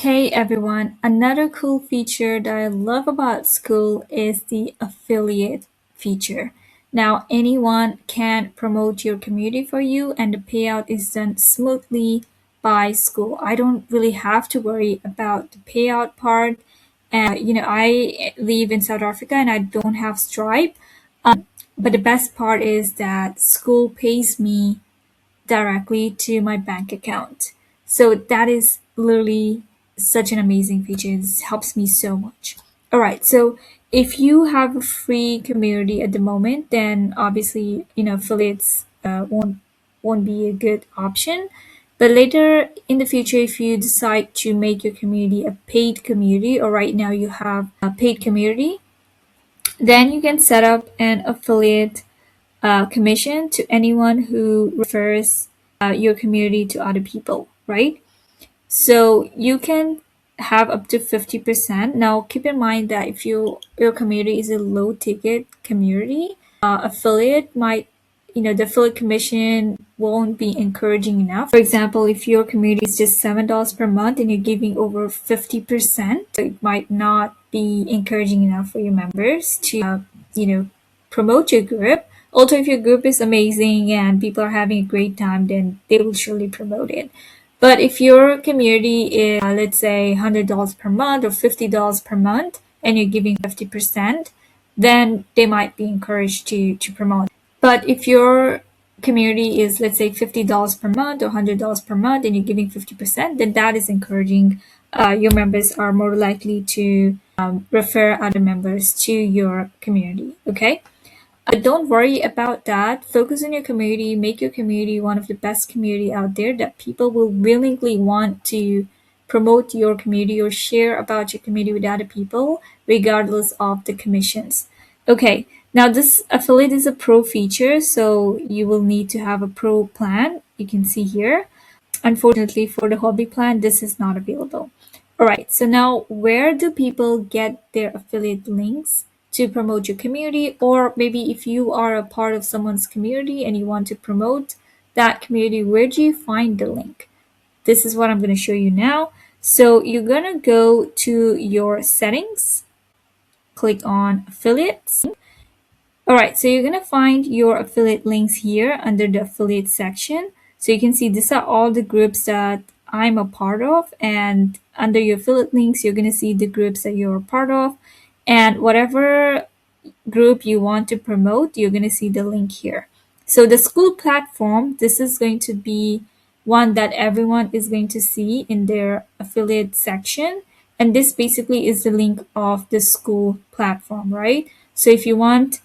Hey everyone, another cool feature that I love about Skool is the affiliate feature. Now, anyone can promote your community for you, and the payout is done smoothly by Skool. I don't really have to worry about the payout part. And I live in South Africa and I don't have Stripe. But the best part is that Skool pays me directly to my bank account. So that is literally such an amazing feature. It helps me so much. All right, so if you have a free community at the moment, then obviously affiliates won't be a good option. But later in the future, if you decide to make your community a paid community, or right now you have a paid community, then you can set up an affiliate commission to anyone who refers your community to other people, right? So you can have up to 50%. Now, keep in mind that if your community is a low ticket community, affiliate might, the affiliate commission won't be encouraging enough. For example, if your community is just $7 per month and you're giving over 50%, so it might not be encouraging enough for your members to, promote your group. Also, if your group is amazing and people are having a great time, then they will surely promote it. But if your community is, let's say, $100 per month or $50 per month, and you're giving 50%, then they might be encouraged to promote. But if your community is, let's say, $50 per month or $100 per month, and you're giving 50%, then that is encouraging. Your members are more likely to refer other members to your community. Okay. But don't worry about that. Focus on your community. Make your community one of the best community out there that people will willingly want to promote your community or share about your community with other people, regardless of the commissions. Okay, now this affiliate is a pro feature, so you will need to have a pro plan. You can see here. Unfortunately, for the hobby plan, this is not available. All right, so now where do people get their affiliate links to promote your community? Or maybe if you are a part of someone's community and you want to promote that community, where do you find the link? This is what I'm going to show you now. So you're going to go to your settings, click on affiliates. All right, so you're going to find your affiliate links here under the affiliate section. So you can see these are all the groups that I'm a part of, and under your affiliate links, you're going to see the groups that you're a part of, and whatever group you want to promote, you're going to see the link here. So the Skool platform, this is going to be one that everyone is going to see in their affiliate section. And this basically is the link of the Skool platform, right? So if you want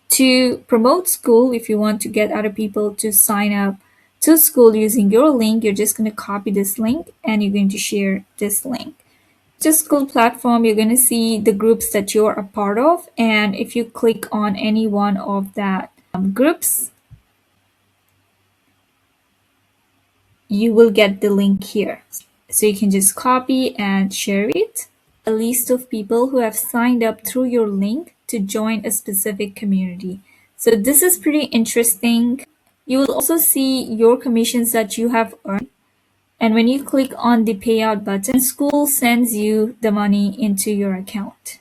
to promote Skool, if you want to get other people to sign up to Skool using your link, you're just going to copy this link and you're going to share this link. Just Skool platform, you're going to see the groups that you're a part of. And if you click on any one of that groups, you will get the link here. So you can just copy and share it. A list of people who have signed up through your link to join a specific community. So this is pretty interesting. You will also see your commissions that you have earned. And when you click on the payout button, Skool sends you the money into your account.